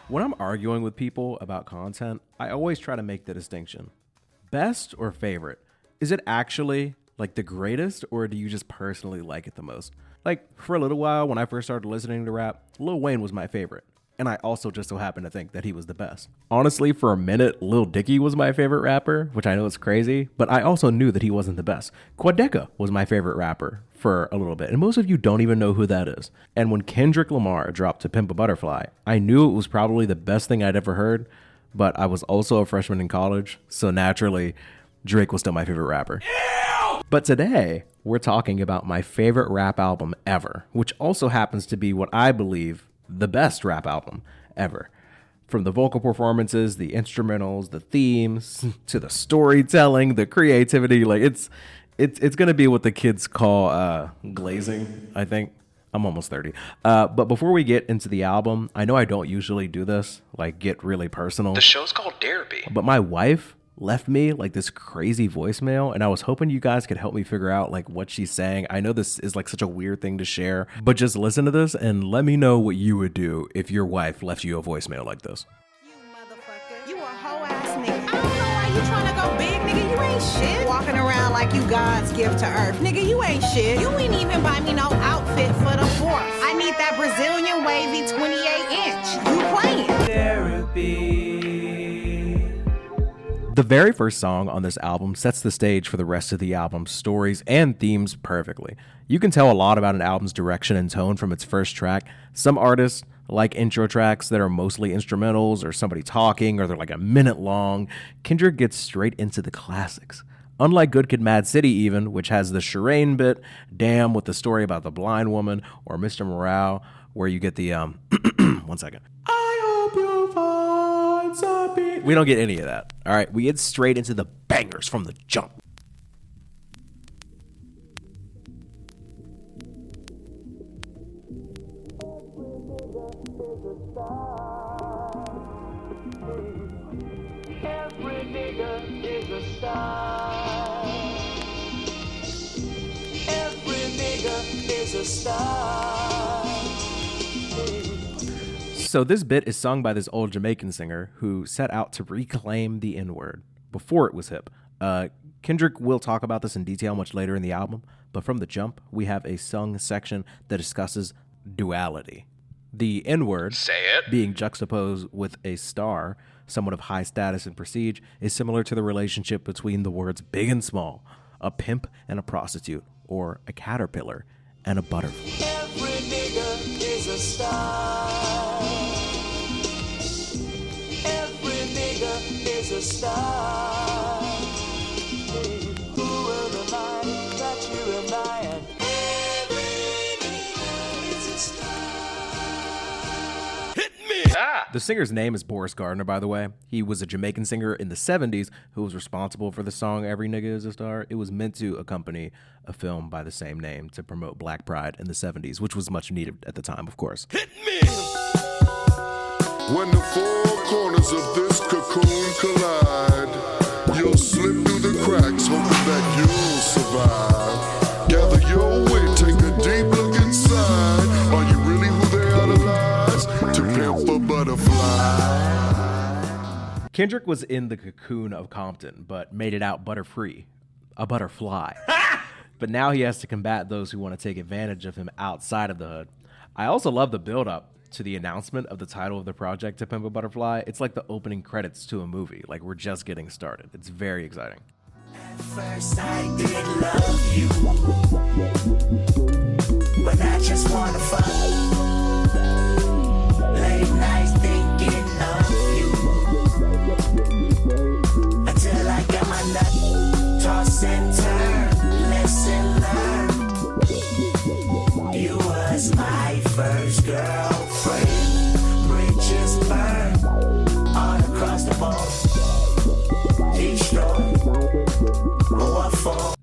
When I'm arguing with people about content, I always try to make the distinction. Best or favorite? Is it actually like the greatest, or do you just personally like it the most? Like, for a little while, when I first started listening to rap, Lil Wayne was my favorite. And I also just so happen to think that he was the best. Honestly, for a minute, Lil Dicky was my favorite rapper, which I know is crazy, but I also knew that he wasn't the best. Quadeca was my favorite rapper for a little bit, and most of you don't even know who that is. And when Kendrick Lamar dropped To Pimp a Butterfly, I knew it was probably the best thing I'd ever heard, but I was also a freshman in college, so naturally, Drake was still my favorite rapper. Ew! But today, we're talking about my favorite rap album ever, which also happens to be what I believe the best rap album ever. From the vocal performances, the instrumentals, the themes, to the storytelling, the creativity, like it's gonna be what the kids call glazing, I think. I'm almost 30. But before we get into the album, I know I don't usually do this, like get really personal. The show's called Derapy. But my wife left me like this crazy voicemail, and I was hoping you guys could help me figure out like what she's saying. I know this is like such a weird thing to share, but just listen to this and let me know what you would do if your wife left you a voicemail like this. You motherfucker, you a hoe ass nigga. I don't know why you trying to go big, nigga. You ain't shit. Walking around like you God's gift to earth, nigga. You ain't shit. You ain't even buy me no outfit for the 4th. I need that Brazilian wavy 28-inch. You playing? Derapy. The very first song on this album sets the stage for the rest of the album's stories and themes perfectly. You can tell a lot about an album's direction and tone from its first track. Some artists like intro tracks that are mostly instrumentals or somebody talking or they're like a minute long. Kendrick gets straight into the classics. Unlike Good Kid Mad City even, which has the Shireen bit, Damn with the story about the blind woman, or Mr. Morale, where you get the, one second. I hope you find something. We don't get any of that. All right, we get straight into the bangers from the jump. Every nigga is a star. Every nigga is a star. So this bit is sung by this old Jamaican singer who set out to reclaim the N-word before it was hip. Kendrick will talk about this in detail much later in the album, but from the jump, we have a sung section that discusses duality. The N-word, Say it. being juxtaposed with a star, someone of high status and prestige, is similar to the relationship between the words big and small, a pimp and a prostitute, or a caterpillar and a butterfly. Every nigga is a star. Every nigga is a star. Who will remind that you remind? Every nigga is a star. Hit me. The singer's name is Boris Gardner, by the way. He was a Jamaican singer in the 70s who was responsible for the song Every Nigga Is a Star. It was meant to accompany a film by the same name to promote Black Pride in the 70s, which was much needed at the time, of course. Hit me. When the four corners of this cocoon collide, you'll slip through the cracks, hoping that you'll survive. Gather your weight, take a deep look inside. Are you really who they idolize? To pimp a butterfly. Kendrick was in the cocoon of Compton, but made it out butterfree, a butterfly. But now he has to combat those who want to take advantage of him outside of the hood. I also love the build-up to the announcement of the title of the project, To Pimp a Butterfly. It's like the opening credits to a movie. Like, we're just getting started. It's very exciting. At first I did love you, but I just wanna fuck. Late nights thinking of you, until I got my nut. Toss and turn, lesson learned. You was my first girlfriend. Bridges burned all across the board. Destroyed.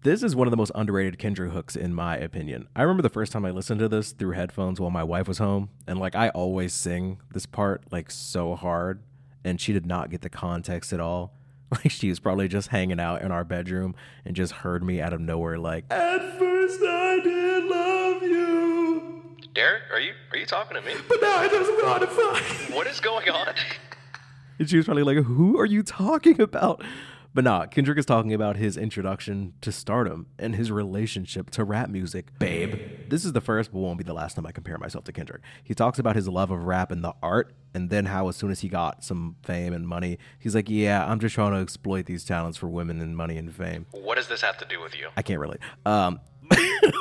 This is one of the most underrated Kendrick hooks in my opinion. I remember the first time I listened to this through headphones while my wife was home, and like I always sing this part like so hard, and she did not get the context at all. Like she was probably just hanging out in our bedroom and just heard me out of nowhere like, at first I did love you. Derek, are you talking to me? But now I just want to fight. What is going on? And she was probably like, who are you talking about? But nah, Kendrick is talking about his introduction to stardom and his relationship to rap music. Babe. This is the first but won't be the last time I compare myself to Kendrick. He talks about his love of rap and the art, and then how as soon as he got some fame and money, he's like, yeah, I'm just trying to exploit these talents for women and money and fame. What does this have to do with you? I can't relate.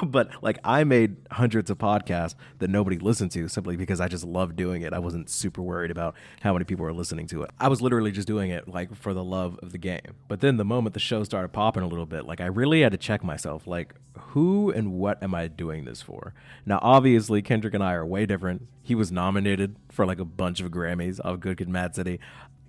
But like, I made hundreds of podcasts that nobody listened to simply because I just loved doing it. I wasn't super worried about how many people were listening to it. I was literally just doing it like for the love of the game. But then the moment the show started popping a little bit, like I really had to check myself, like who and what am I doing this for? Now, obviously Kendrick and I are way different. He was nominated for like a bunch of Grammys of Good Kid, Mad City.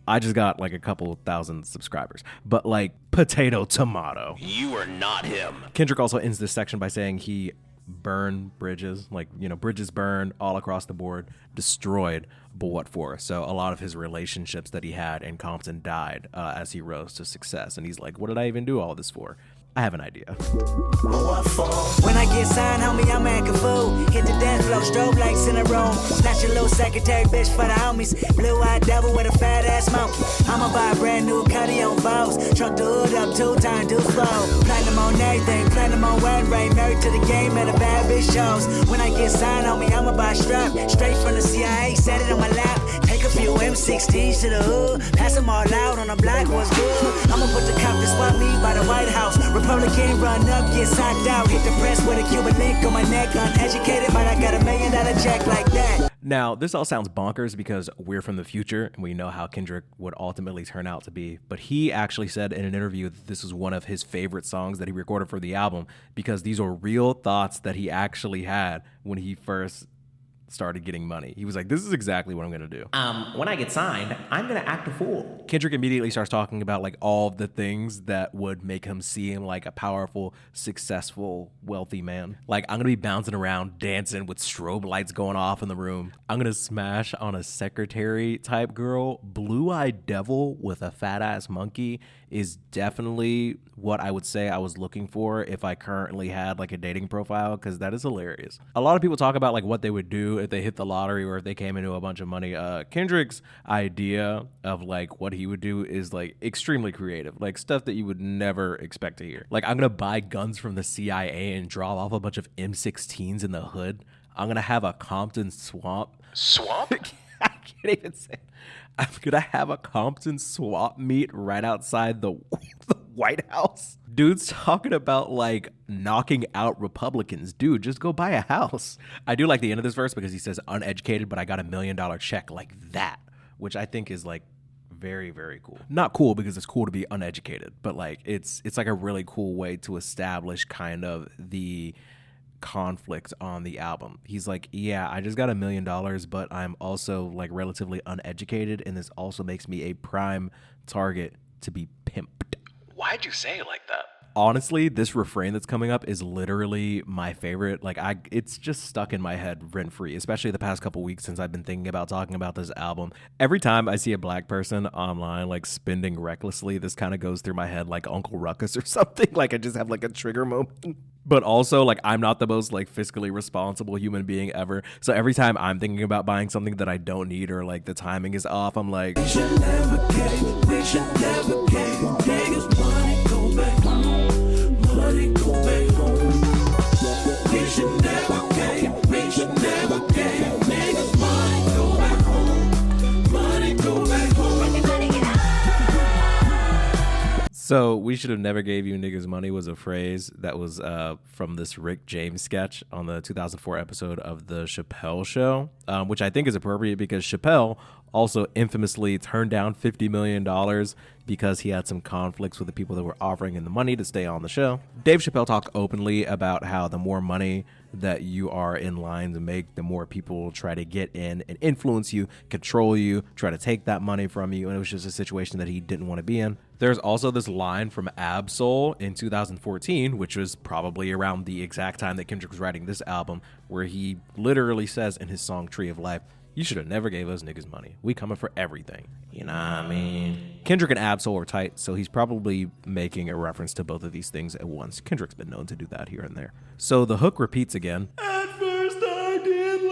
I just got like a couple thousand subscribers, but like potato tomato. You are not him. Kendrick also ends this section by saying he burned bridges, like, you know, bridges burned all across the board, destroyed, but what for? So a lot of his relationships that he had in Compton died as he rose to success. And he's like, what did I even do all this for? I have an idea. When I get signed, homie, I'm acting fool. Hit the dance floor, strobe lights in the room. Snatch your little secretary bitch for the homies. Blue-eyed devil with a fat-ass monkey. I'ma buy a brand new Cuddy on Vows. Truck the hood up 2 times, do slow. Platinum on everything, platinum on wedding ring. Married to the game at a bad bitch shows. When I get signed, homie, I'ma buy a strap. Straight from the CIA, set it on my lap. Take a few M16s to the hood. Pass them all out on the block, what's good? I'ma put the cop to swap me by the White House. Republican run up, get socked out. Hit the press with a Cuban link on my neck. Uneducated, but I got $1 million check like that. Now, this all sounds bonkers because we're from the future and we know how Kendrick would ultimately turn out to be. But he actually said in an interview that this was one of his favorite songs that he recorded for the album because these are real thoughts that he actually had when he first started getting money. He was like, this is exactly what I'm going to do. When I get signed, I'm going to act a fool. Kendrick immediately starts talking about like all the things that would make him seem like a powerful, successful, wealthy man. Like, I'm going to be bouncing around, dancing with strobe lights going off in the room. I'm going to smash on a secretary type girl. Blue-eyed devil with a fat ass monkey is definitely what I would say I was looking for if I currently had like a dating profile, because that is hilarious. A lot of people talk about like what they would do if they hit the lottery or if they came into a bunch of money. Kendrick's idea of like what he would do is like extremely creative, like stuff that you would never expect to hear. Like, I'm gonna buy guns from the CIA and drop off a bunch of M16s in the hood. I'm gonna have a Compton swamp. Swamp? I can't even say it. I'm gonna have a Compton swap meet right outside the White House. Dude's talking about like knocking out Republicans. Dude, just go buy a house. I do like the end of this verse because he says uneducated, but I got $1 million check like that, which I think is like very, very cool. Not cool because it's cool to be uneducated, but like it's like a really cool way to establish kind of the conflict on the album. He's like, yeah, I just got $1 million, but I'm also like relatively uneducated, and this also makes me a prime target to be pimped. Why'd you say it like that? Honestly, this refrain that's coming up is literally my favorite. Like, it's just stuck in my head rent free, especially the past couple weeks since I've been thinking about talking about this album. Every time I see a black person online like spending recklessly, this kind of goes through my head like Uncle Ruckus or something. Like, I just have like a trigger moment. But also, like, I'm not the most like fiscally responsible human being ever. So every time I'm thinking about buying something that I don't need or like the timing is off, I'm like, We should never give, we should never give. Niggas money go back home, money go back home. We should never give, we should never give. Niggas money go back home, money go back home. so we should have never gave you niggas money was a phrase that was from this Rick James sketch on the 2004 episode of the Chappelle Show, which I think is appropriate because Chappelle also infamously turned down $50 million because he had some conflicts with the people that were offering him the money to stay on the show. Dave Chappelle talked openly about how the more money that you are in line to make, the more people will try to get in and influence you, control you, try to take that money from you, and it was just a situation that he didn't want to be in. There's also this line from Ab-Soul in 2014, which was probably around the exact time that Kendrick was writing this album, where he literally says in his song Tree of Life, "You should have never gave us niggas money. We coming for everything." You know what I mean? Kendrick and Ab-Soul are tight, so he's probably making a reference to both of these things at once. Kendrick's been known to do that here and there. So the hook repeats again. At first I did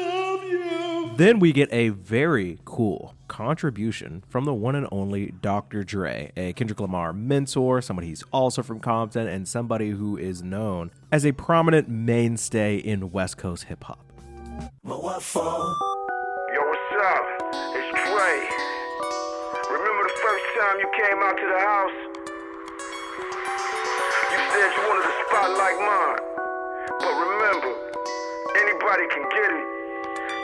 Then we get a very cool contribution from the one and only Dr. Dre, a Kendrick Lamar mentor, somebody he's also from Compton, and somebody who is known as a prominent mainstay in West Coast hip hop. But what for? Yo, what's up? It's Dre. Remember the first time you came out to the house? You said you wanted a spot like mine. But remember, anybody can get it.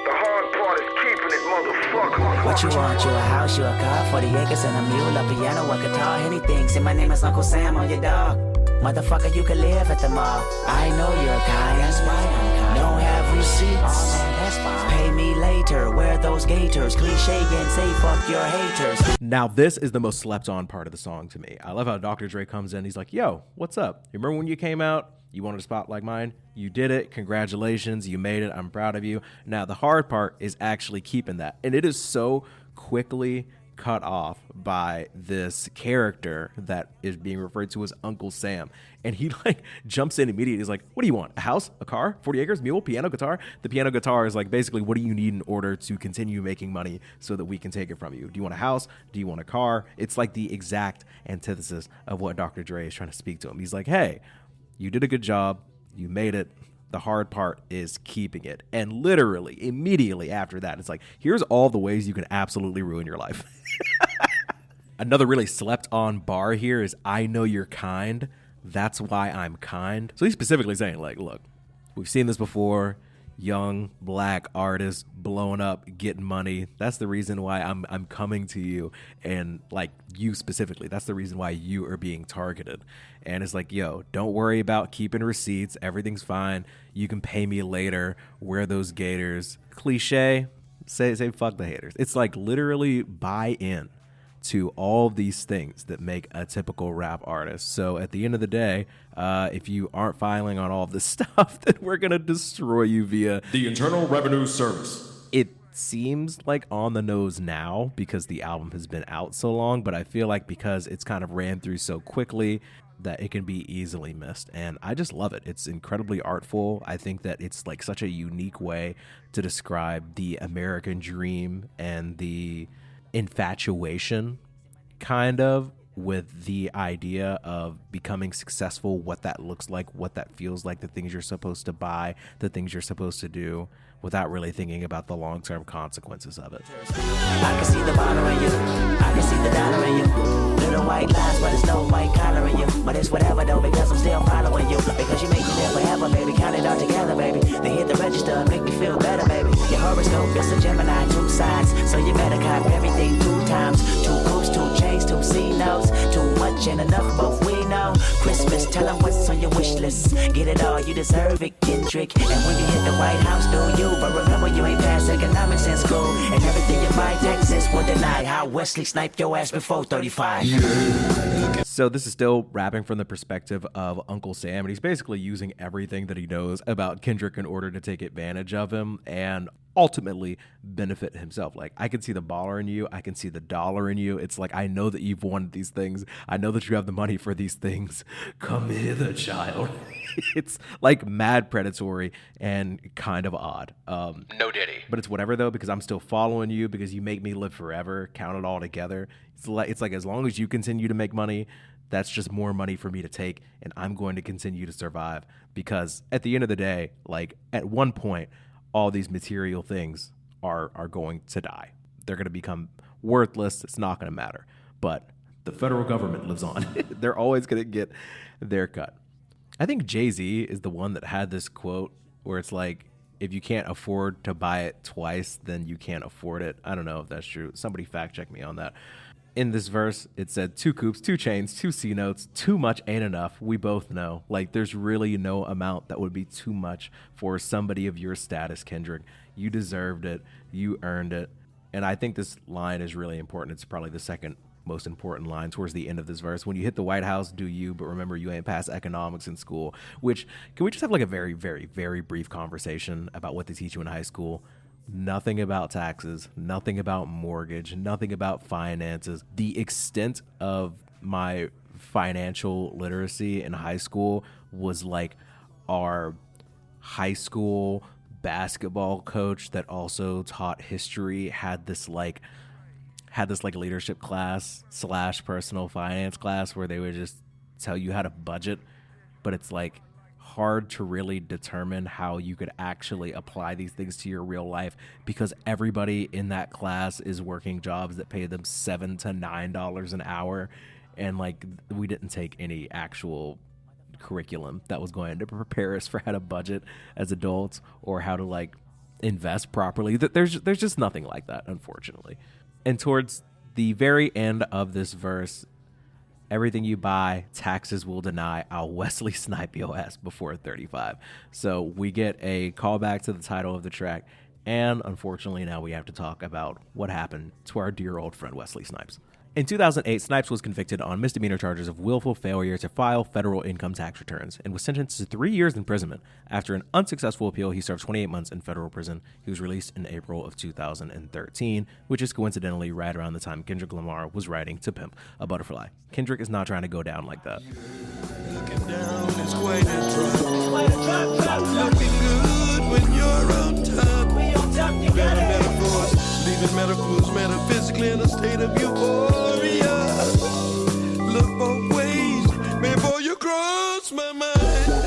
The hard part is keeping it, motherfucker. What you want? You a house, you a car, 40 acres and a mule, a piano, a guitar, anything. Say my name is Uncle Sam on your dog. Motherfucker, you can live at the mall. I know you're kind, that's why I'm kind. Don't have receipts, that's fine. Pay me later, wear those gaiters. Cliche and say fuck your haters. Now, this is the most slept on part of the song to me. I love how Dr. Dre comes in. He's like, yo, what's up? You remember when you came out? You wanted a spot like mine? You did it. Congratulations. You made it. I'm proud of you. Now, the hard part is actually keeping that. And it is so quickly cut off by this character that is being referred to as Uncle Sam. And he like jumps in immediately. He's like, what do you want? A house? A car? 40 acres? Mule? Piano? Guitar? The piano guitar is like basically what do you need in order to continue making money so that we can take it from you? Do you want a house? Do you want a car? It's like the exact antithesis of what Dr. Dre is trying to speak to him. He's like, hey, you did a good job. You made it. The hard part is keeping it. And literally, immediately after that, it's like, here's all the ways you can absolutely ruin your life. Another really slept on bar here is, I know you're kind. That's why I'm kind. So he's specifically saying, like, look, we've seen this before. Young black artists blowing up, getting money. That's the reason why I'm coming to you, and like you specifically. That's the reason why you are being targeted. And it's like, yo, don't worry about keeping receipts. Everything's fine. You can pay me later. Wear those gators. Cliche. Say fuck the haters. It's like literally buy in to all these things that make a typical rap artist. So at the end of the day, if you aren't filing on all of this stuff, then we're going to destroy you via the Internal Revenue Service. It seems like on the nose now because the album has been out so long, but I feel like because it's kind of ran through so quickly that it can be easily missed. And I just love it. It's incredibly artful. I think that it's like such a unique way to describe the American dream and the infatuation kind of with the idea of becoming successful, what that looks like, what that feels like, the things you're supposed to buy, the things you're supposed to do without really thinking about the long-term consequences of it. I can see the bottle in you, I can see the dollar in you. Little white lies, but there's no white collar in you. But it's whatever though, because I'm still following you. Because you make me live forever, baby. Count it all together, baby. They hit the register, make me feel better, baby. Your horoscope is a Gemini, 2 sides. So you better cop everything 2 times. 2 coops, 2 chains, 2 C notes. Too much and enough, both we know. Christmas, tell them what's on your wish list. Get it all, you deserve it, Kendrick. And when you hit the White House, do you? But remember, you ain't passed economics in school. And everything you buy, Texas will deny. How Wesley sniped your ass before 35. So this is still rapping from the perspective of Uncle Sam, and he's basically using everything that he knows about Kendrick in order to take advantage of him and ultimately benefit himself. Like, I can see the baller in you. I can see the dollar in you. It's like, I know that you've wanted these things. I know that you have the money for these things. Come hither, child. It's like mad predatory and kind of odd. No Diddy. But it's whatever though, because I'm still following you, because you make me live forever. Count it all together. It's like as long as you continue to make money, that's just more money for me to take, and I'm going to continue to survive. Because at the end of the day, like at one point, all these material things are going to die. They're going to become worthless. It's not going to matter. But the federal government lives on. They're always going to get their cut. I think Jay-Z is the one that had this quote where it's like, if you can't afford to buy it twice, then you can't afford it. I don't know if that's true. Somebody fact check me on that. In this verse, it said 2 coops, 2 chains, 2 C notes. Too much ain't enough. We both know. Like, there's really no amount that would be too much for somebody of your status, Kendrick. You deserved it. You earned it. And I think this line is really important. It's probably the second most important line towards the end of this verse. When you hit the White House, do you, but remember you ain't passed economics in school. Which, can we just have like a very, very, very brief conversation about what they teach you in high school? Nothing about taxes, nothing about mortgage, nothing about finances. The extent of my financial literacy in high school was like our high school basketball coach that also taught history had this leadership class / personal finance class where they would just tell you how to budget, but it's like hard to really determine how you could actually apply these things to your real life because everybody in that class is working jobs that pay them $7 to $9 an hour, and like we didn't take any actual curriculum that was going to prepare us for how to budget as adults or how to like invest properly. There's just nothing like that, unfortunately. And towards the very end of this verse, everything you buy, taxes will deny. I'll Wesley snipe your ass before 35. So we get a callback to the title of the track. And unfortunately, now we have to talk about what happened to our dear old friend Wesley Snipes. In 2008, Snipes was convicted on misdemeanor charges of willful failure to file federal income tax returns and was sentenced to 3 years imprisonment. After an unsuccessful appeal, he served 28 months in federal prison. He was released in April of 2013, which is coincidentally right around the time Kendrick Lamar was writing To Pimp a Butterfly. Kendrick is not trying to go down like that. Looking down is quite a drop. Looking good when you're on top. You got metaphors, leaving metaphors metaphysically in a state of euphoria. Look both ways before you cross my mind.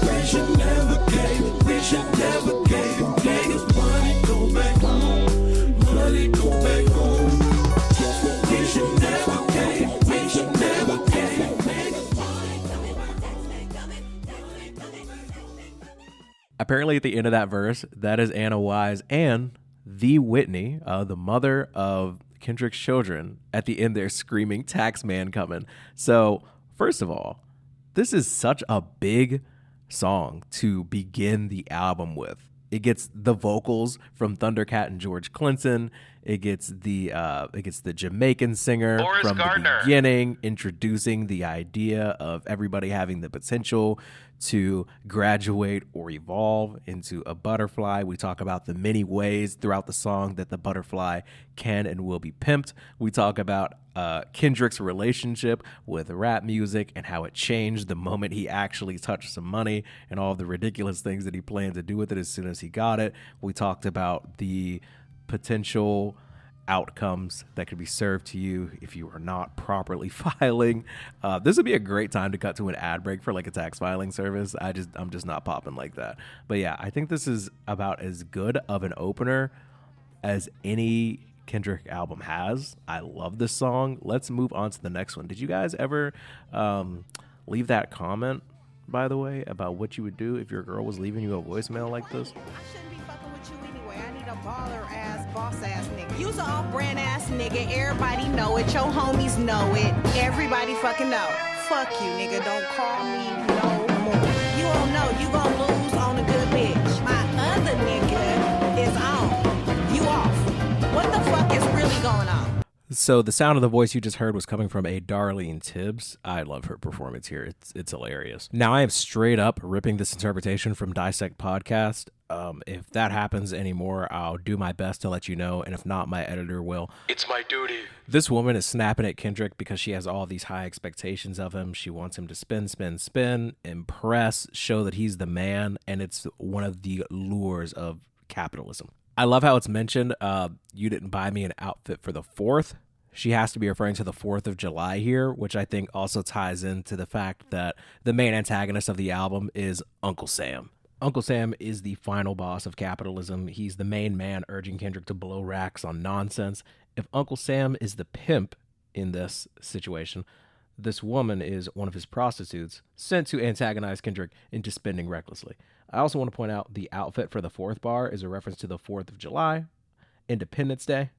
We should never give, we should never give. Niggas, money go back home, money go back home. We should never give, we should never give. Niggas, money go back home. Apparently at the end of that verse, that is Anna Wise and the Whitney, the mother of Kendrick's children, at the end there screaming, "Tax man coming." So, first of all, this is such a big song to begin the album with. It gets the vocals from Thundercat and George Clinton. It gets the Jamaican singer Boris from Gardner. the beginning, introducing the idea of everybody having the potential to graduate or evolve into a butterfly. We talk about the many ways throughout the song that the butterfly can and will be pimped. We talk about Kendrick's relationship with rap music and how it changed the moment he actually touched some money and all of the ridiculous things that he planned to do with it as soon as he got it. We talked about the potential outcomes that could be served to you if you are not properly filing. This would be a great time to cut to an ad break for like a tax filing service. I'm just not popping like that. But yeah, I think this is about as good of an opener as any Kendrick album has. I love this song. Let's move on to the next one. Did you guys ever leave that comment, by the way, about what you would do if your girl was leaving you a voicemail like this? I shouldn't be fucking with you anyway. I need a baller ass, boss ass nigga. You's an off-brand ass nigga. Everybody know it. Your homies know it. Everybody fucking know. Fuck you, nigga. Don't call me no more. You don't know. You gon' lose on a good bitch. My other nigga is on. You off. What the fuck is really going on? So the sound of the voice you just heard was coming from a Darlene Tibbs. I love her performance here. It's hilarious. Now I am straight up ripping this interpretation from Dissect Podcast. If that happens anymore, I'll do my best to let you know. And if not, my editor will. It's my duty. This woman is snapping at Kendrick because she has all these high expectations of him. She wants him to spin, impress, show that he's the man. And it's one of the lures of capitalism. I love how it's mentioned, you didn't buy me an outfit for the 4th. She has to be referring to the 4th of July here, which I think also ties into the fact that the main antagonist of the album is Uncle Sam. Uncle Sam is the final boss of capitalism. He's the main man urging Kendrick to blow racks on nonsense. If Uncle Sam is the pimp in this situation, this woman is one of his prostitutes sent to antagonize Kendrick into spending recklessly. I also want to point out the outfit for the 4th bar is a reference to the 4th of July, Independence Day,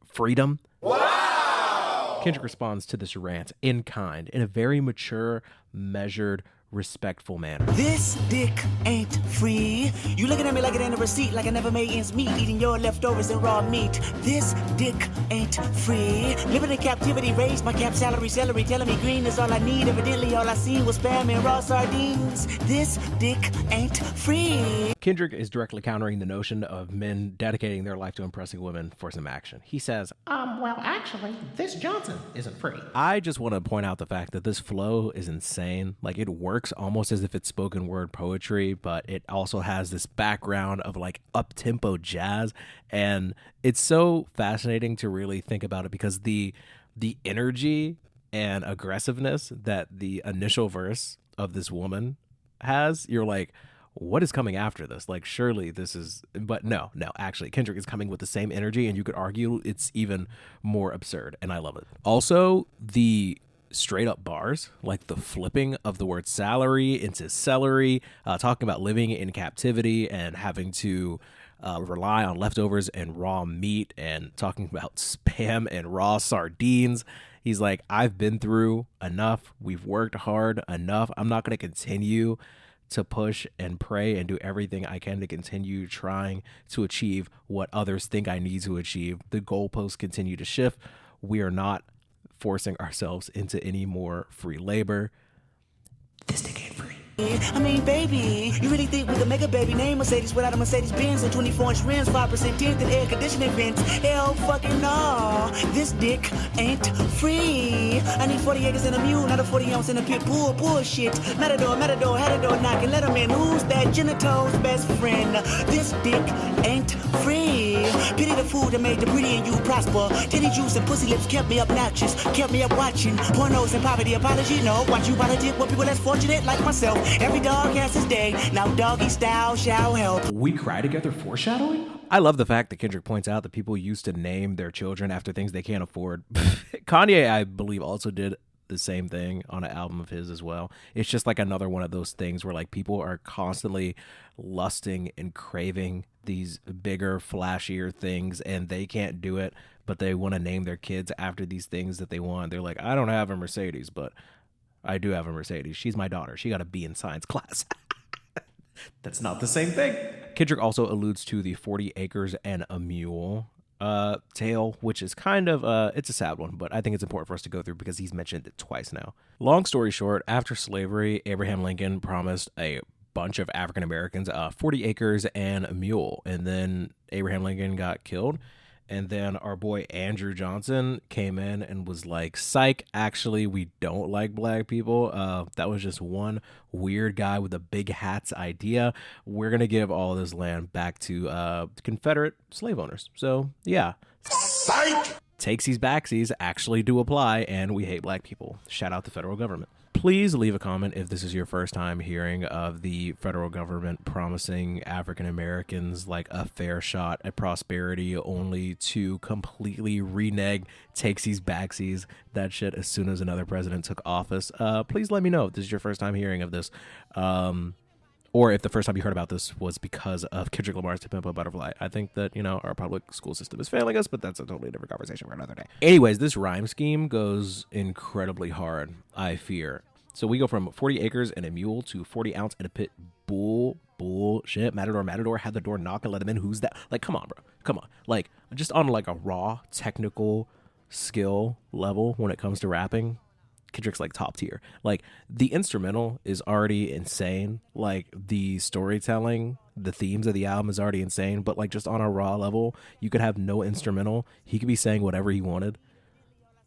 freedom. Wow! Kendrick responds to this rant in kind, in a very mature, measured, respectful manner. This dick ain't free. You looking at me like it ain't a receipt, like I never made ends meet, eating your leftovers and raw meat. This dick ain't free. Living in captivity, raised my cap salary, celery, telling me green is all I need. Evidently all I seen was spam and raw sardines. This dick ain't free. Kendrick is directly countering the notion of men dedicating their life to impressing women for some action. He says, Well, actually, this Johnson isn't free. I just want to point out the fact that this flow is insane. Like, it works works almost as if it's spoken word poetry, but it also has this background of like up-tempo jazz. And it's so fascinating to really think about it because the energy and aggressiveness that the initial verse of this woman has, you're like, what is coming after this? Like, surely this is, but no, actually, Kendrick is coming with the same energy, and you could argue it's even more absurd, and I love it. Also, the straight up bars, like the flipping of the word salary into celery, talking about living in captivity and having to rely on leftovers and raw meat, and talking about spam and raw sardines. He's like, I've been through enough. We've worked hard enough. I'm not going to continue to push and pray and do everything I can to continue trying to achieve what others think I need to achieve. The goalposts continue to shift. We are not forcing ourselves into any more free labor. This thing ain't free. I mean, baby, you really think we could make a baby name Mercedes without a Mercedes Benz and 24-inch rims, 5% tint and air conditioning vents? Hell fucking no, this dick ain't free. I need 40 acres and a mule, not a 40 ounce in a pit bull. Bullshit. Matador, had a door knocking. Let him in. Who's that? Genito's best friend. This dick ain't free. Pity the food that made the pretty and you prosper. Titty juice and pussy lips kept me obnoxious, kept me up watching pornos and poverty. Apology, no. Watch you politic with people less fortunate like myself. Every dog has his day. Now doggy style shall help. We cry together foreshadowing? I love the fact that Kendrick points out that people used to name their children after things they can't afford. Kanye, I believe, also did the same thing on an album of his as well. It's just like another one of those things where like people are constantly lusting and craving these bigger, flashier things, and they can't do it, but they want to name their kids after these things that they want. They're like, I don't have a Mercedes, but I do have a Mercedes. She's my daughter. She got a B in science class. That's not the same thing. Kendrick also alludes to the 40 acres and a mule tale, which is kind of, it's a sad one, but I think it's important for us to go through because he's mentioned it twice now. Long story short, after slavery, Abraham Lincoln promised a bunch of African Americans 40 acres and a mule, and then Abraham Lincoln got killed. And then our boy Andrew Johnson came in and was like, psych, actually, we don't like black people. That was just one weird guy with a big hats idea. We're going to give all of this land back to Confederate slave owners. So, yeah. Psych! Takesies backsies actually do apply, and we hate black people. Shout out the federal government. Please leave a comment if this is your first time hearing of the federal government promising African Americans like a fair shot at prosperity, only to completely renege takesies backsies that shit as soon as another president took office. Please let me know if this is your first time hearing of this. Or if the first time you heard about this was because of Kendrick Lamar's To Pimp a Butterfly. I think that, you know, our public school system is failing us, but that's a totally different conversation for another day. Anyways, this rhyme scheme goes incredibly hard, I fear. So we go from 40 acres and a mule to 40 ounce and a pit bullshit. Matador had the door knock and let him in. Who's that? Like, come on, bro. Come on. Like, just on like a raw technical skill level when it comes to rapping, Kendrick's like top tier. Like the instrumental is already insane. Like the storytelling, the themes of the album is already insane. But like just on a raw level, you could have no instrumental. He could be saying whatever he wanted.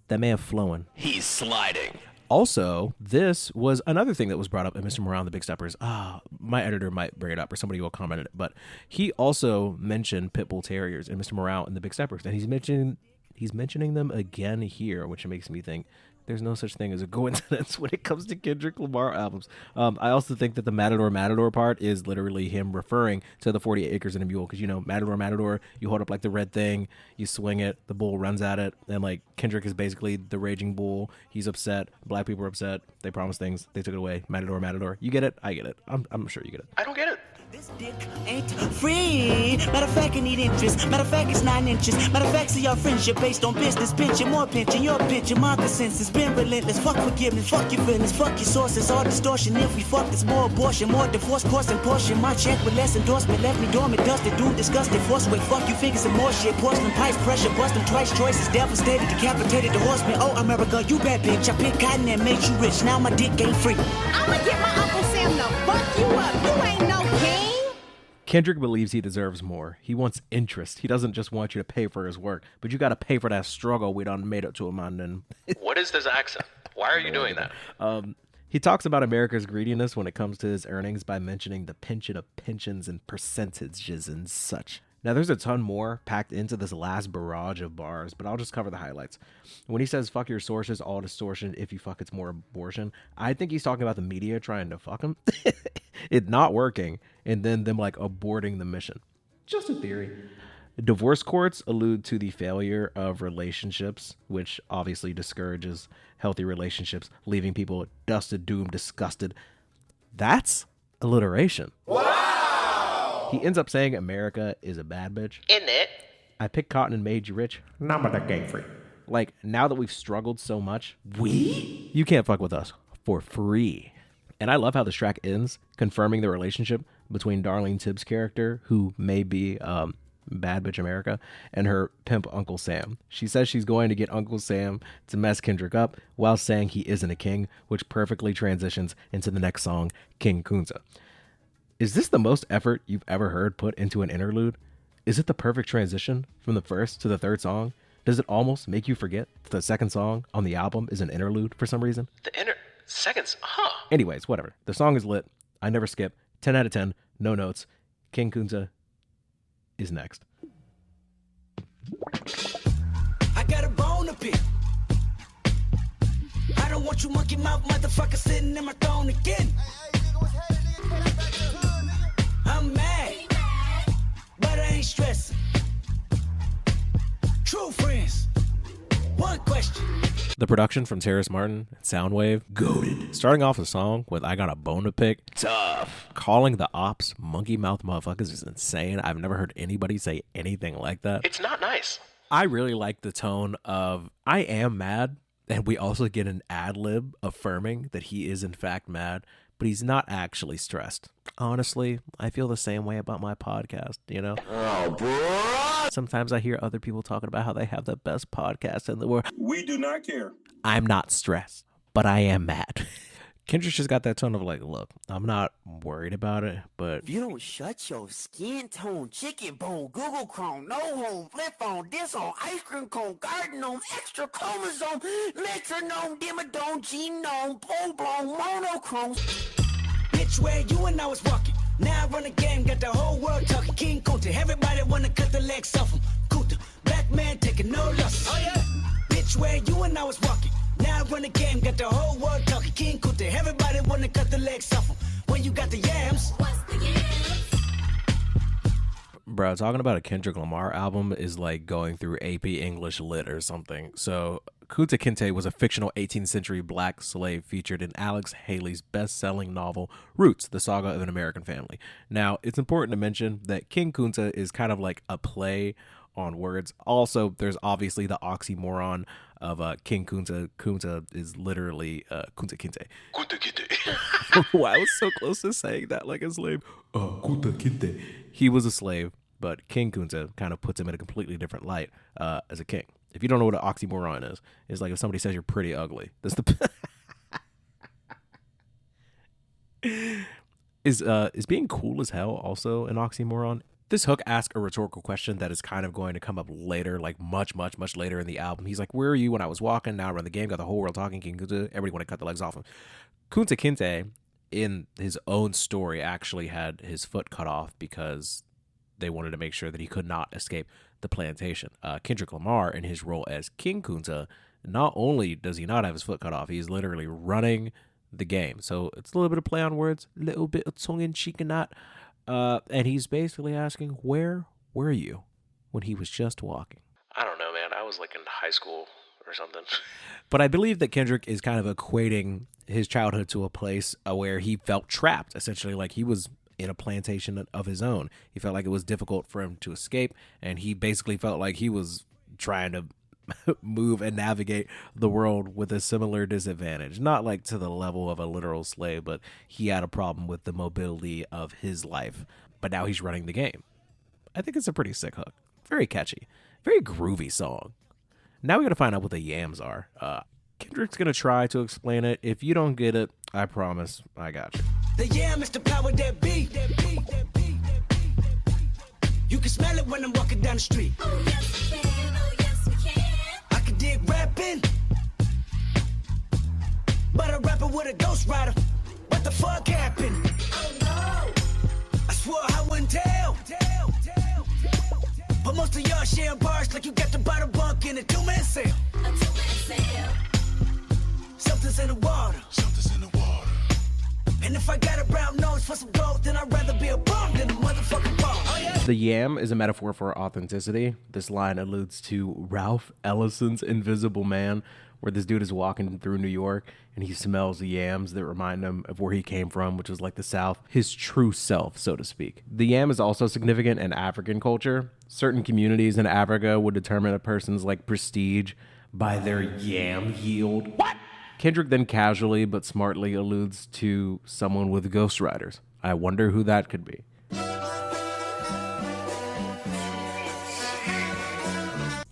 That man flowing. He's sliding. Also, this was another thing that was brought up in Mr. Morale and the Big Steppers. My editor might bring it up or somebody will comment on it. But he also mentioned Pitbull Terriers in Mr. Morale and the Big Steppers. And he's mentioning them again here, which makes me think there's no such thing as a coincidence when it comes to Kendrick Lamar albums. I also think that the Matador part is literally him referring to the 40 acres and a mule. Because, you know, Matador, you hold up like the red thing, you swing it, the bull runs at it. And like Kendrick is basically the raging bull. He's upset. Black people are upset. They promised things. They took it away. Matador. You get it? I get it. I'm sure you get it. I don't get it. This dick ain't free. Matter of fact, I need interest. Matter of fact, it's 9 inches. Matter of fact, see your friendship based on business. Pinching, more pinching, your pinching. My consensus been relentless. Fuck forgiveness, fuck your feelings, fuck your sources. All distortion. If we fuck, it's more abortion, more divorce, course and portion. My check with less endorsement left me dormant, dusted, doomed, disgusted. Force away, fuck you, figures and more shit. Porcelain pipes, pressure, busting twice. Choices devastated, decapitated the horseman. Oh, America, you bad bitch. I picked cotton and made you rich. Now my dick ain't free. I'ma get my Uncle Sam to fuck you up. You ain't no king. Kendrick believes he deserves more. He wants interest. He doesn't just want you to pay for his work, but you got to pay for that struggle we done made up to him on. And What is this accent? Why are you doing that? He talks about America's greediness when it comes to his earnings by mentioning the pension of pensions and percentages and such. Now, there's a ton more packed into this last barrage of bars, but I'll just cover the highlights. When he says, fuck your sources, all distortion, if you fuck, it's more abortion, I think he's talking about the media trying to fuck him. It not working, and then them, like, aborting the mission. Just a theory. Divorce courts allude to the failure of relationships, which obviously discourages healthy relationships, leaving people dusted, doomed, disgusted. That's alliteration. Wow! He ends up saying America is a bad bitch. Isn't it? I picked cotton and made you rich. Nah, but that game free. Like, now that we've struggled so much, you can't fuck with us for free. And I love how this track ends, confirming the relationship between Darlene Tibbs' character, who may be Bad Bitch America, and her pimp Uncle Sam. She says she's going to get Uncle Sam to mess Kendrick up while saying he isn't a king, which perfectly transitions into the next song, King Kunta. Is this the most effort you've ever heard put into an interlude? Is it the perfect transition from the first to the third song? Does it almost make you forget that the second song on the album is an interlude for some reason? Seconds, huh? Anyways, whatever. The song is lit. I never skip. 10 out of 10. No notes. King Kunta is next. I got a bone to pick. I don't want you monkey mouth motherfucker sitting in my throne again. I'm mad, but I ain't stressing. True friends. One question. The production from Terrace Martin and Soundwave, goated. Starting off the song with I Got a Bone to Pick, tough. Calling the ops monkey mouth motherfuckers is insane. I've never heard anybody say anything like that. It's not nice. I really like the tone of I am mad, and we also get an ad lib affirming that he is in fact mad, but he's not actually stressed. Honestly, I feel the same way about my podcast, you know? Oh, bro. Sometimes I hear other people talking about how they have the best podcast in the world. We do not care. I'm not stressed, but I am mad. Kendrick just got that tone of like, look, I'm not worried about it, but if you don't shut your skin tone, chicken bone, Google Chrome, no home, flip phone, this on, ice cream cone, garden gnome, extra chromosome, metronome, dimmadome, genome, full blown monochrome. Bitch, where you and I was walking. Now I run a game, got the whole world talking. King Kunta, everybody wanna cut the legs off him. Kunta, black man taking no losses. Oh yeah. Bitch, where you and I was walking. Now I run a game, got the whole world talking. King Kunta, everybody wanna cut the legs off him. When you got the yams. What's the yams? Bro, talking about a Kendrick Lamar album is like going through AP English Lit or something. So Kunta Kinte was a fictional 18th century black slave featured in Alex Haley's best-selling novel, Roots, The Saga of an American Family. Now, it's important to mention that King Kunta is kind of like a play on words. Also, there's obviously the oxymoron of King Kunta. Kunta is literally Kunta Kinte. Kunta Kinte. Wow, I was so close to saying that like a slave. Kunta Kinte. He was a slave, but King Kunta kind of puts him in a completely different light as a king. If you don't know what an oxymoron is, it's like if somebody says you're pretty ugly. That's the is being cool as hell also an oxymoron? This hook asks a rhetorical question that is kind of going to come up later, like much later in the album. He's like, where are you when I was walking? Now I run the game, got the whole world talking. King Kunta, everybody want to cut the legs off him. Kunta Kinte, in his own story, actually had his foot cut off because they wanted to make sure that he could not escape the plantation. Kendrick Lamar, in his role as King Kunta, not only does he not have his foot cut off, he's literally running the game. So it's a little bit of play on words, a little bit of tongue-in-cheek and that. And he's basically asking, where were you when he was just walking? I don't know, man. I was like in high school or something. But I believe that Kendrick is kind of equating his childhood to a place where he felt trapped, essentially, like he was in a plantation of his own. He felt like it was difficult for him to escape, and he basically felt like he was trying to move and navigate the world with a similar disadvantage. Not like to the level of a literal slave, but he had a problem with the mobility of his life. But now he's running the game. I think it's a pretty sick hook. Very catchy. Very groovy song. Now we gotta find out what the yams are. Kendrick's gonna try to explain it. If you don't get it, I promise I got you. The yam is the power that be. You can smell it when I'm walking down the street. Oh yes we can, oh yes we can. I can dig rapping, but a rapper with a ghost rider. What the fuck happened? Oh no. I swore I wouldn't tell. But most of y'all sharing bars like you got the bottom bunk in a two-man sale. Something's in the water. And if I got a brown nose for some gold, then I'd rather be a bum than a motherfucking bum. Oh, yeah. The yam is a metaphor for authenticity. This line alludes to Ralph Ellison's Invisible Man, where this dude is walking through New York and he smells the yams that remind him of where he came from, which was like the South, his true self, so to speak. The yam is also significant in African culture. Certain communities in Africa would determine a person's like prestige by their yam yield. What? Kendrick then casually but smartly alludes to someone with ghostwriters. I wonder who that could be.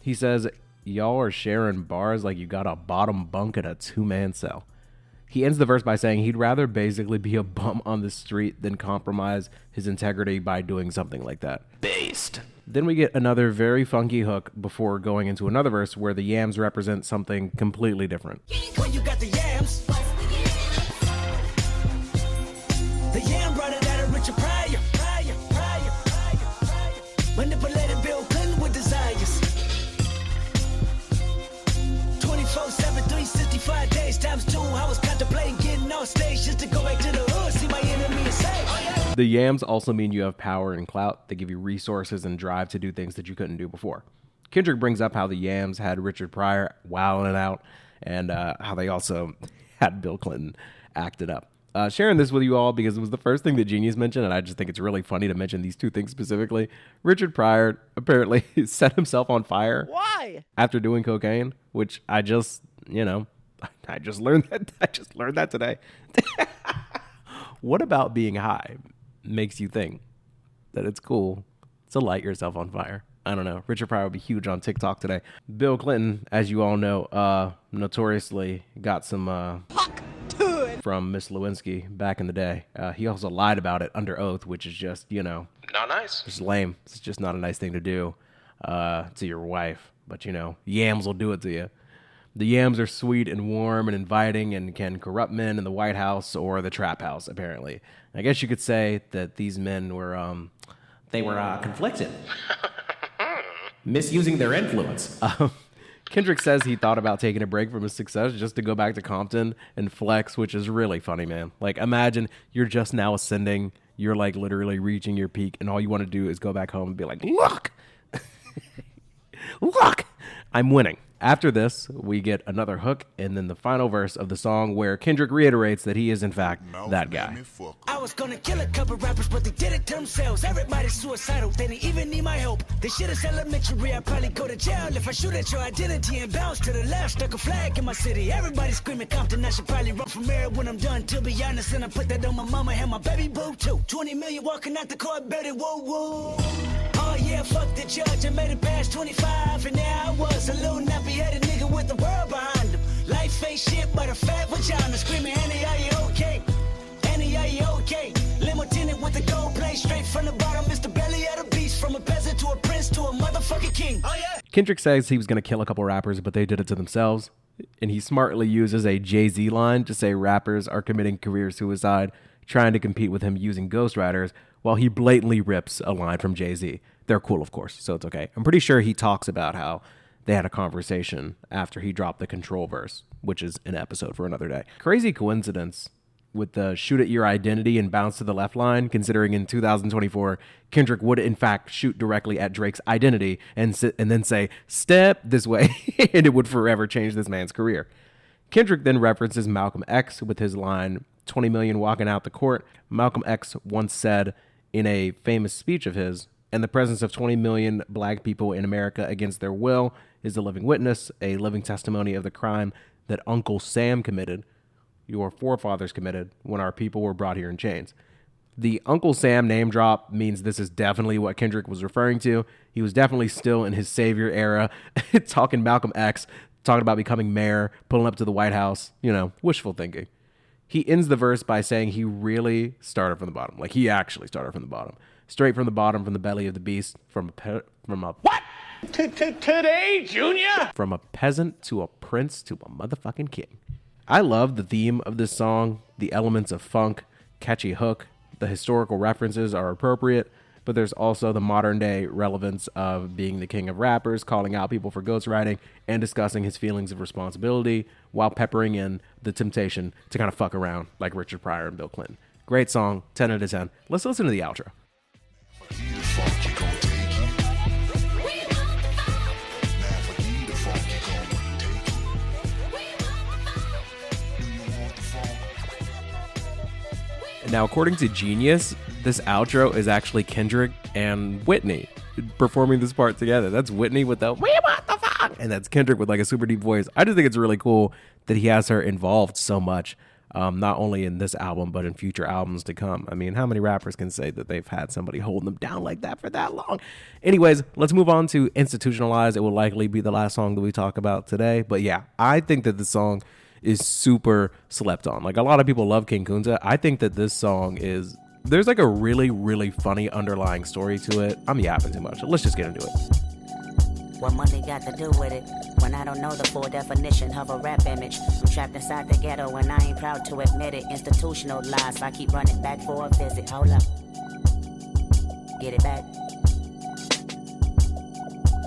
He says, y'all are sharing bars like you got a bottom bunk in a two-man cell. He ends the verse by saying he'd rather basically be a bum on the street than compromise his integrity by doing something like that. Based. Then we get another very funky hook before going into another verse where the yams represent something completely different. When you got the yams, the yam brought it out of Richard Pryor. Manipulated Bill Clinton with desires. 24/7, 365 days times 2. I was contemplating getting on stage just to go back to the hood, see my enemy and say, oh yeah. The yams also mean you have power and clout. They give you resources and drive to do things that you couldn't do before. Kendrick brings up how the yams had Richard Pryor wilding out and how they also had Bill Clinton acted up. Sharing this with you all because it was the first thing that Genius mentioned, and I just think it's really funny to mention these two things specifically. Richard Pryor apparently set himself on fire. Why? After doing cocaine, which I just learned that. I just learned that today. What about being high makes you think that it's cool to light yourself on fire? I don't know. Richard Pryor would be huge on TikTok today. Bill Clinton, as you all know, notoriously got some from Miss Lewinsky back in the day. He also lied about it under oath, which is just, Not nice. just lame. It's just not a nice thing to do to your wife. But, yams will do it to you. The yams are sweet and warm and inviting and can corrupt men in the White House or the trap house, apparently. I guess you could say that these men were, conflicted. Misusing their influence. Kendrick says he thought about taking a break from his success just to go back to Compton and flex, which is really funny, man. Like, imagine you're just now ascending. You're, like, literally reaching your peak, and all you want to do is go back home and be like, look! Look! I'm winning. After this, we get another hook and then the final verse of the song where Kendrick reiterates that he is, in fact, that guy. I was gonna kill a couple rappers, but they did it to themselves. Everybody's suicidal, they didn't even need my help. This shit is elementary, I'd probably go to jail if I shoot at your identity and bounce to the left. Stuck a flag in my city, everybody screaming Compton. I should probably run from mayor when I'm done, to be honest. And I put that on my mama and my baby boo too. 20 million walking out the court, baby, whoa, whoa. Oh yeah, fuck the judge, I made it past 25, and now I was a little nappy-headed nigga with the world behind him. Life ain't shit but a fat vagina, screaming, Annie, are you okay? Annie, are you okay? Limo tinted with the gold plate, straight from the bottom, Mr. Belly of the beast, from a peasant to a prince to a motherfucking king. Oh yeah. Kendrick says he was going to kill a couple rappers, but they did it to themselves. And he smartly uses a Jay-Z line to say rappers are committing career suicide, trying to compete with him using ghostwriters, while he blatantly rips a line from Jay-Z. They're cool, of course, so it's okay. I'm pretty sure he talks about how they had a conversation after he dropped the Control verse, which is an episode for another day. Crazy coincidence with the shoot at your identity and bounce to the left line, considering in 2024, Kendrick would in fact shoot directly at Drake's identity and then say, step this way, and it would forever change this man's career. Kendrick then references Malcolm X with his line, 20 million walking out the court. Malcolm X once said in a famous speech of his, and the presence of 20 million black people in America against their will is a living witness, a living testimony of the crime that Uncle Sam committed, your forefathers committed, when our people were brought here in chains. The Uncle Sam name drop means this is definitely what Kendrick was referring to. He was definitely still in his savior era, talking Malcolm X, talking about becoming mayor, pulling up to the White House, wishful thinking. He ends the verse by saying he really started from the bottom. Like, he actually started from the bottom. Straight from the bottom, from the belly of the beast, from a what? Today, Junior? From a peasant to a prince to a motherfucking king. I love the theme of this song, the elements of funk, catchy hook, the historical references are appropriate, but there's also the modern day relevance of being the king of rappers, calling out people for ghostwriting, and discussing his feelings of responsibility while peppering in the temptation to kind of fuck around like Richard Pryor and Bill Clinton. Great song, 10 out of 10. Let's listen to the outro. Now, according to Genius, this outro is actually Kendrick and Whitney performing this part together. That's Whitney with the "we want the fuck," and that's Kendrick with like a super deep voice. I just think it's really cool that he has her involved so much, not only in this album, but in future albums to come. I mean, how many rappers can say that they've had somebody holding them down like that for that long? Anyways, let's move on to Institutionalized. It will likely be the last song that we talk about today. But yeah, I think that this song is super slept on. Like, a lot of people love King Kunta. I think that this song is, there's like a really, really funny underlying story to it. I'm yapping too much. Let's just get into it. What money got to do with it? When I don't know the full definition of a rap image. I'm trapped inside the ghetto and I ain't proud to admit it. Institutional lies, I keep running back for a visit. Hold up. Get it back.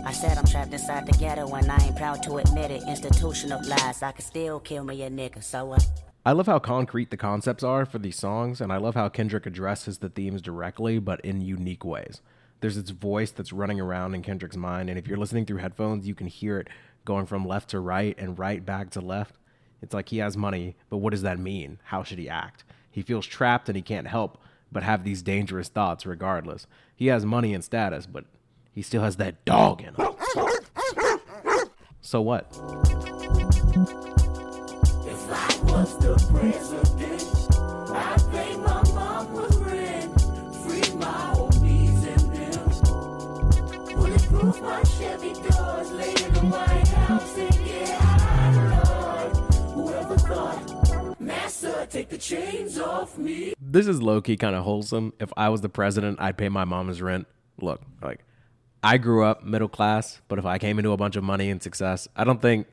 I said I'm trapped inside the ghetto and I ain't proud to admit it. Institutional lies, I can still kill me a nigga, so what? I love how concrete the concepts are for these songs, and I love how Kendrick addresses the themes directly, but in unique ways. There's this voice that's running around in Kendrick's mind, and if you're listening through headphones, you can hear it going from left to right and right back to left. It's like he has money, but what does that mean? How should he act? He feels trapped and he can't help but have these dangerous thoughts regardless. He has money and status, but he still has that dog in him. So what? If I was the president, I'd pay my mama's rent, free my homies and them, bulletproof my Chevy doors, lay in the White House and get high, Lord. Whoever thought, Massa, take the chains off me. This is low-key kind of wholesome. If I was the president, I'd pay my mama's rent. Look, like, I grew up middle class, but if I came into a bunch of money and success, I don't think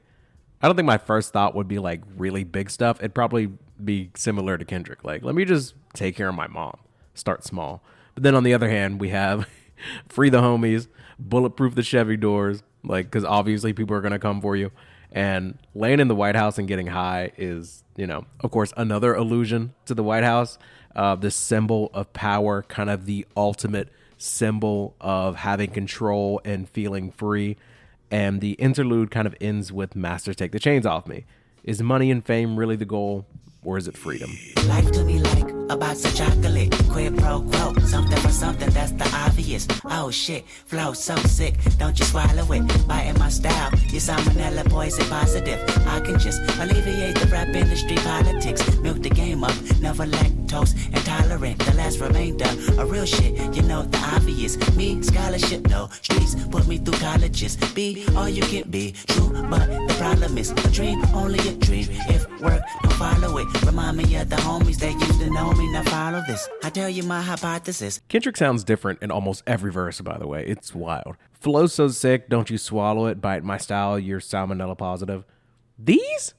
my first thought would be like really big stuff. It'd probably be similar to Kendrick. Like, let me just take care of my mom, start small. But then on the other hand, we have free the homies, bulletproof the Chevy doors, like, because obviously people are going to come for you. And laying in the White House and getting high is, you know, of course, another allusion to the White House, this symbol of power, kind of the ultimate symbol of having control and feeling free. And the interlude kind of ends with "Master, take the chains off me." Is money and fame really the goal, or is it freedom? Life to be like a box of chocolate, quid pro quo, something for something, that's the obvious. Oh shit, flow so sick, don't you swallow it, biting my style, your salmonella poison positive. I can just alleviate the rap industry politics, milk the game up, never lactose intolerant, the last remainder of real shit, you know the obvious. Me, scholarship, no, streets put me through colleges, be all you can be, true, but the problem is a dream, only a dream, if work, don't follow it, remind me of the homies that used to know me. Now follow this. I tell you my hypothesis. Kendrick sounds different in almost every verse, by the way. It's wild. Flow's so sick, don't you swallow it. Bite my style, you're salmonella positive. These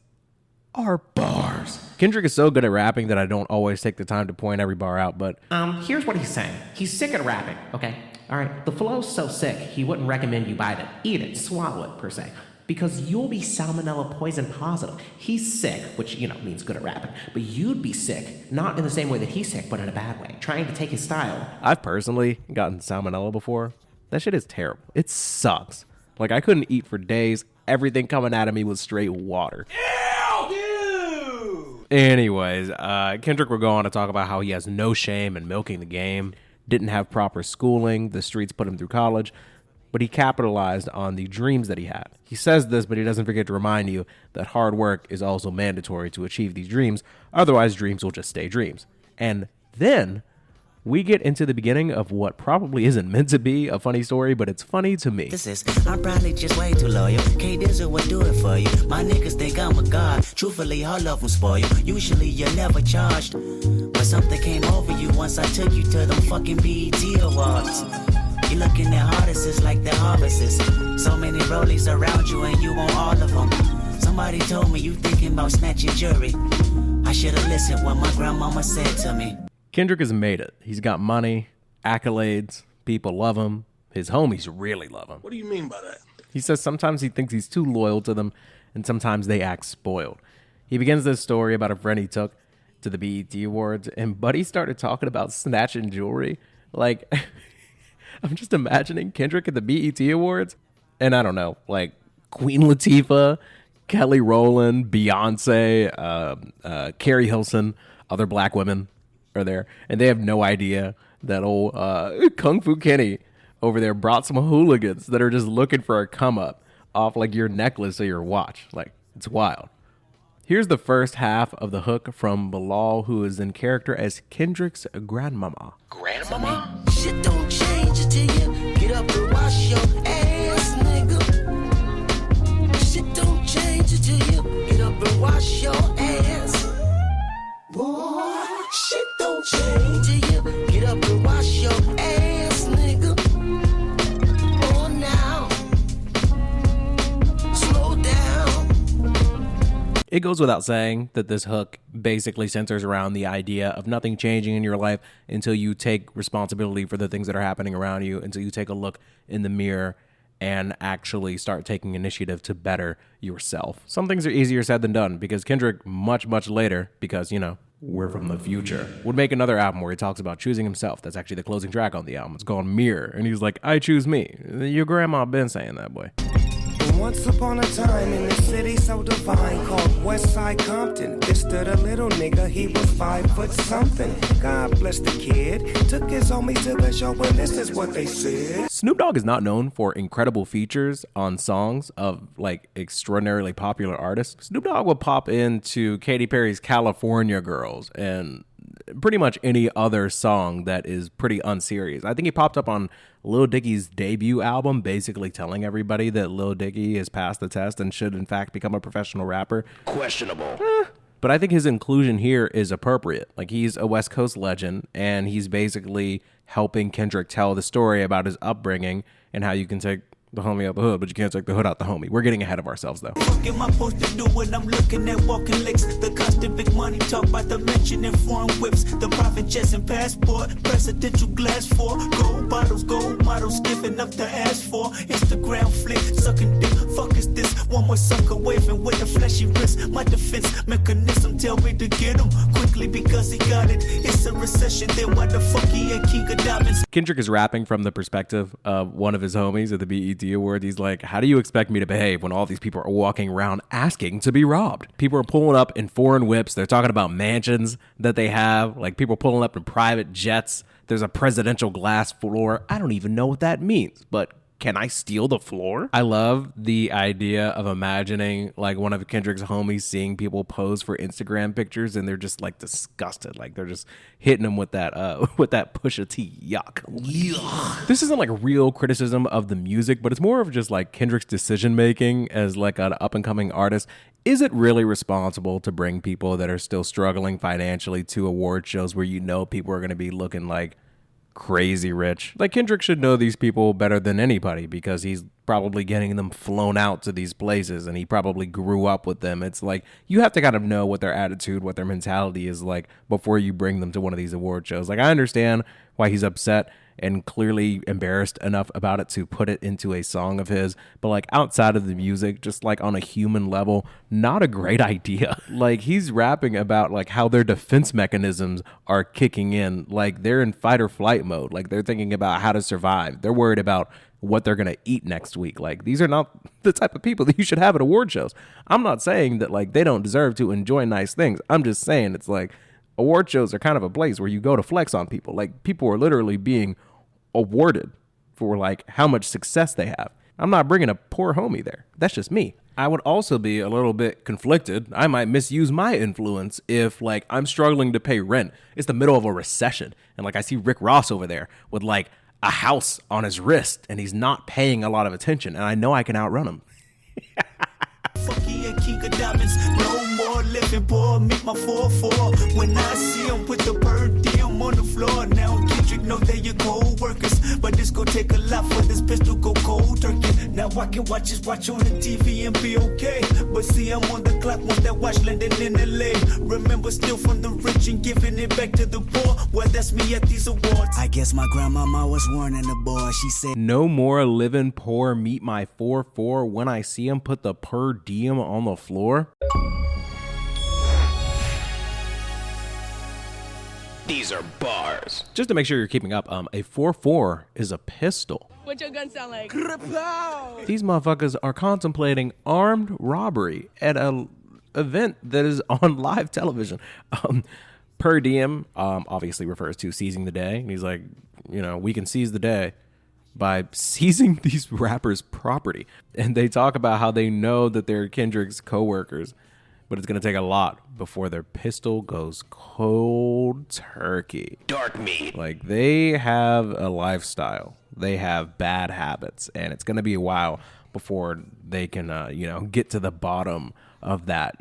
are bars. Kendrick is so good at rapping that I don't always take the time to point every bar out, but here's what he's saying. He's sick at rapping, okay? All right, the flow's so sick, he wouldn't recommend you bite it, eat it, swallow it, per se. Because you'll be salmonella poison positive. He's sick, which, you know, means good at rapping. But you'd be sick, not in the same way that he's sick, but in a bad way, trying to take his style. I've personally gotten salmonella before. That shit is terrible. It sucks. Like, I couldn't eat for days. Everything coming out of me was straight water. Ew! Anyways, Kendrick will go on to talk about how he has no shame in milking the game, didn't have proper schooling, the streets put him through college, but he capitalized on the dreams that he had. He says this, but he doesn't forget to remind you that hard work is also mandatory to achieve these dreams. Otherwise, dreams will just stay dreams. And then we get into the beginning of what probably isn't meant to be a funny story, but it's funny to me. I'm probably just way too loyal. K-Dizzle would do it for you. My niggas think I'm a god. Truthfully, all of them spoil. Usually you're never charged, but something came over you once I took you to them fucking BET Awards. You looking at artists like they're harvests. So many rollies around you and you want all of them. Somebody told me you thinking about snatching jewelry. I should've listened what my grandmama said to me. Kendrick has made it. He's got money, accolades, people love him. His homies really love him. What do you mean by that? He says sometimes he thinks he's too loyal to them, and sometimes they act spoiled. He begins this story about a friend he took to the BET Awards, and Buddy started talking about snatching jewelry. Like, I'm just imagining Kendrick at the BET Awards, and I don't know, like Queen Latifah, Kelly Rowland, Beyonce, Carrie Hilson, other black women are there, and they have no idea that old Kung Fu Kenny over there brought some hooligans that are just looking for a come up off like your necklace or your watch. Like, it's wild. Here's the first half of the hook from Bilal, who is in character as Kendrick's grandmama. Grandmama? Shit don't change until you get up and wash your ass, nigga. Shit don't change until you get up and wash your ass. Boy, shit don't change till you get up and wash your ass, nigga. Oh, now, slow down. It goes without saying that this hook basically centers around the idea of nothing changing in your life until you take responsibility for the things that are happening around you, until you take a look in the mirror and actually start taking initiative to better yourself. Some things are easier said than done, because Kendrick much, much later, because, you know, we're from the future, would make another album where he talks about choosing himself. That's actually the closing track on the album. It's called Mirror. And he's like, I choose me. Your grandma been saying that, boy. Once upon a time in a city so divine called Westside Compton, there stood a little nigga, he was 5 foot something. God bless the kid, took his homies to the show and this is what they said. Snoop Dogg is not known for incredible features on songs of like extraordinarily popular artists. Snoop Dogg will pop into Katy Perry's California Girls and pretty much any other song that is pretty unserious. I think he popped up on Lil Dicky's debut album, basically telling everybody that Lil Dicky has passed the test and should in fact become a professional rapper. Questionable. But I think his inclusion here is appropriate. Like, he's a West Coast legend, and he's basically helping Kendrick tell the story about his upbringing and how you can take the homie out the hood, but you can't take the hood out the homie. We're getting ahead of ourselves, though. What am I supposed to do when I'm looking at walking licks? The constant big money talk about the mention in foreign whips. The private jets and passport, presidential glass for gold bottles, gold models, giving up the ass for Instagram flick, sucking dick. Fuck is this? One more sucker waving with a fleshy wrist. My defense mechanism tell me to get him quickly because he got it. It's a recession, then why the fuck he ain't king of diamonds? Kendrick is rapping from the perspective of one of his homies at the BET Awards. He's like, how do you expect me to behave when all these people are walking around asking to be robbed? People are pulling up in foreign whips. They're talking about mansions that they have. Like, people pulling up in private jets. There's a presidential glass floor. I don't even know what that means, but can I steal the floor? I love the idea of imagining like one of Kendrick's homies seeing people pose for Instagram pictures and they're just like disgusted. Like, they're just hitting them with that Pusha T yuck. This isn't like real criticism of the music, but it's more of just like Kendrick's decision making as like an up and coming artist. Is it really responsible to bring people that are still struggling financially to award shows where you know people are going to be looking like crazy rich? Like, Kendrick should know these people better than anybody because he's probably getting them flown out to these places and he probably grew up with them. It's like, you have to kind of know what their attitude, what their mentality is like before you bring them to one of these award shows. Like, I understand why he's upset and clearly embarrassed enough about it to put it into a song of his, but like outside of the music, just like on a human level, not a great idea. Like, he's rapping about like how their defense mechanisms are kicking in, like they're in fight or flight mode, like they're thinking about how to survive, they're worried about what they're gonna eat next week. Like, these are not the type of people that you should have at award shows. I'm not saying that like they don't deserve to enjoy nice things. I'm just saying it's like award shows are kind of a place where you go to flex on people. Like, people are literally being awarded for like how much success they have. I'm not bringing a poor homie there. That's just me. I would also be a little bit conflicted. I might misuse my influence if like I'm struggling to pay rent. It's the middle of a recession and like I see Rick Ross over there with like a house on his wrist and he's not paying a lot of attention and I know I can outrun him. Fuck He a king of diamonds. No more living, boy. Meet my 4-4. When I see him, put the per diem on the floor. Now Kendrick know they your co-workers, but it's gonna take a lot for this pistol go cold turkey. Now I can watch on the TV and be okay. But see, I'm on the clock once that watch landing in LA. Remember, still from the rich and giving it back to the poor. Well, that's me at these awards. I guess my grandmama was warning the boy. She said, no more living poor, meet my 4-4. When I see him, put the per diem on the floor. These are bars. Just to make sure you're keeping up, a 4-4 is a pistol. What your gun sound like? These motherfuckers are contemplating armed robbery at an event that is on live television. Per diem obviously refers to seizing the day. And he's like, we can seize the day by seizing these rappers' property. And they talk about how they know that they're Kendrick's co-workers, but it's going to take a lot before their pistol goes cold turkey. Dark meat. Like, they have a lifestyle. They have bad habits, and it's going to be a while before they can, get to the bottom of that,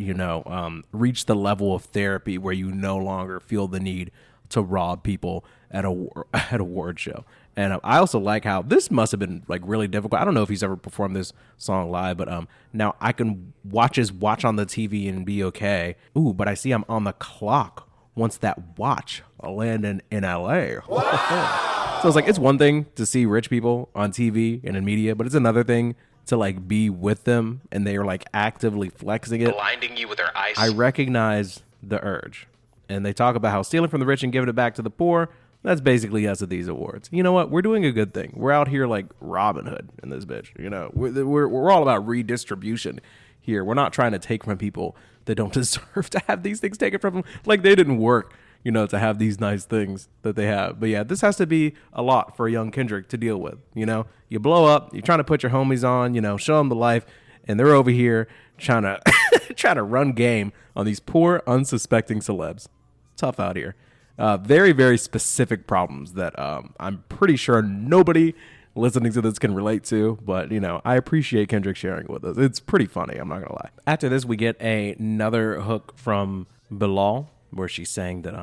reach the level of therapy where you no longer feel the need to rob people at a award show. And I also like how this must have been like really difficult. I don't know if he's ever performed this song live, but now I can watch on the TV and be okay. Ooh, but I see I'm on the clock once that watch land in LA. Wow. So it's like, it's one thing to see rich people on TV and in media, but it's another thing to like be with them and they are like actively flexing it. Blinding you with their eyes. I recognize the urge. And they talk about how stealing from the rich and giving it back to the poor, that's basically us at these awards. You know what? We're doing a good thing. We're out here like Robin Hood in this bitch. We're all about redistribution here. We're not trying to take from people that don't deserve to have these things taken from them. Like they didn't work, to have these nice things that they have. But yeah, this has to be a lot for a young Kendrick to deal with. You blow up, you're trying to put your homies on, show them the life, and they're over here trying to run game on these poor, unsuspecting celebs. Tough out here. Very, very specific problems that I'm pretty sure nobody listening to this can relate to. But, I appreciate Kendrick sharing it with us. It's pretty funny. I'm not going to lie. After this, we get another hook from Bilal where she's saying that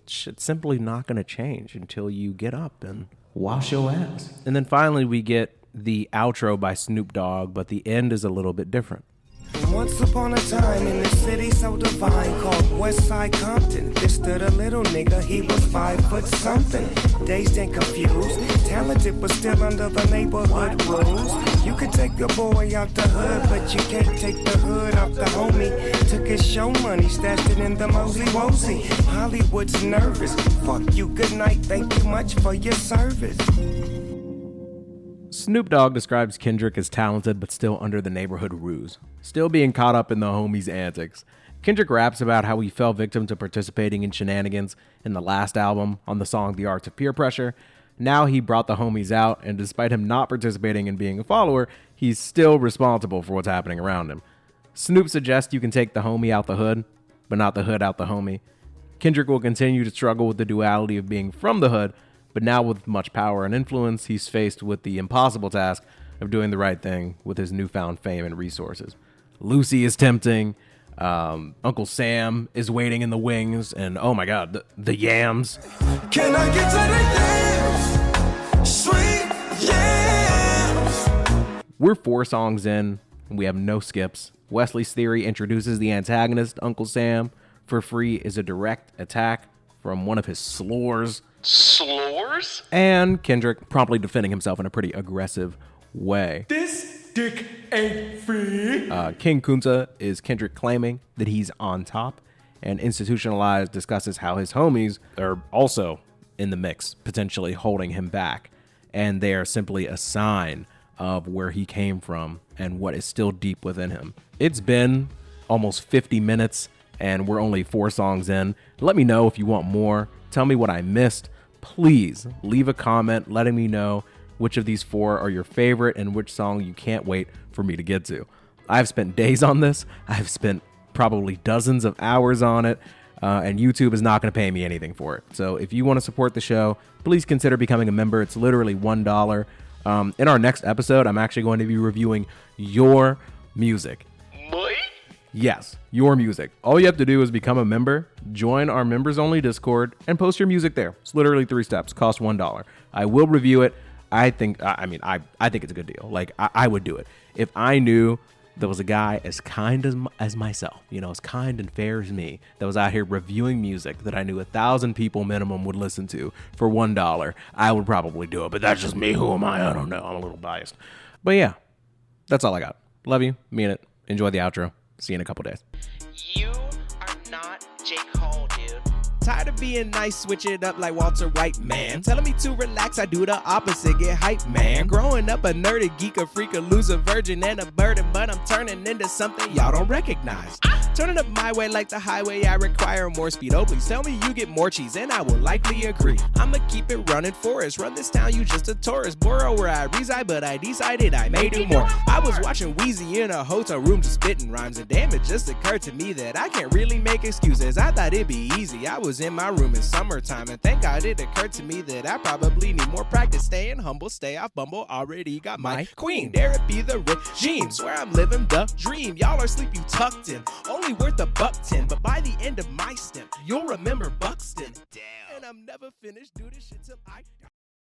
shit's simply not going to change until you get up and wash your ass. And then finally, we get the outro by Snoop Dogg, but the end is a little bit different. Once upon a time in the city so divine called Westside Compton, this stood a little nigga, he was 5 foot something. Dazed and confused, talented but still under the neighborhood rules. You could take a boy out the hood, but you can't take the hood off the homie. Took his show money, stashed it in the mosey wosey. Hollywood's nervous, fuck you, good night, thank you much for your service. Snoop Dogg describes Kendrick as talented but still under the neighborhood ruse, still being caught up in the homies' antics. Kendrick raps about how he fell victim to participating in shenanigans in the last album on the song The Art of Peer Pressure. Now he brought the homies out, and despite him not participating and being a follower, he's still responsible for what's happening around him. Snoop suggests you can take the homie out the hood, but not the hood out the homie. Kendrick will continue to struggle with the duality of being from the hood, but now with much power and influence, he's faced with the impossible task of doing the right thing with his newfound fame and resources. Lucy is tempting. Uncle Sam is waiting in the wings. And oh my God, the yams. Can I get to the yams? Sweet yams. We're 4 songs in, and we have no skips. Wesley's theory introduces the antagonist, Uncle Sam. For Free is a direct attack from one of his slurs. Slurs? And Kendrick promptly defending himself in a pretty aggressive way. This dick ain't free. King Kunta is Kendrick claiming that he's on top, and Institutionalized discusses how his homies are also in the mix, potentially holding him back, and they are simply a sign of where he came from and what is still deep within him. It's been almost 50 minutes, and we're only 4 songs in. Let me know if you want more. Tell me what I missed. Please leave a comment letting me know which of these 4 are your favorite and which song you can't wait for me to get to. I've spent days on this. I've spent probably dozens of hours on it, and YouTube is not going to pay me anything for it. So if you want to support the show, please consider becoming a member. It's literally $1. In our next episode, I'm actually going to be reviewing your music. Yes, your music. All you have to do is become a member, join our members only Discord, and post your music there. It's literally 3 steps, cost $1. I will review it. I think it's a good deal. Like, I would do it. If I knew there was a guy as kind as myself, as kind and fair as me, that was out here reviewing music that I knew 1,000 people minimum would listen to for $1, I would probably do it. But that's just me. Who am I? I don't know. I'm a little biased. But yeah, that's all I got. Love you. Mean it. Enjoy the outro. See you in a couple days. You are not J. Cole, dude. Tired of being nice, switch it up like Walter White, man. Telling me to relax, I do the opposite, get hype, man. Growing up a nerd, a geek, a freak, a loser, virgin, and a burden, but I'm turning into something y'all don't recognize. Turning up my way like the highway, I require more speed. Oh, please tell me you get more cheese, and I will likely agree. I'ma keep it running Forest, run this town, you just a tourist. Borough where I reside, but I decided I may do more. I was watching Wheezy in a hotel room just spitting rhymes, and damn, it just occurred to me that I can't really make excuses. I thought it'd be easy, I was in my room in summertime, and thank God it occurred to me that I probably need more practice. Staying humble, stay off Bumble, already got my queen. Derapy the regime, swear I'm living the dream. Y'all are sleeping tucked in, only worth $1.10, but by the end of my stint, you'll remember Buxton. Damn. And I'm never finished, do this shit till I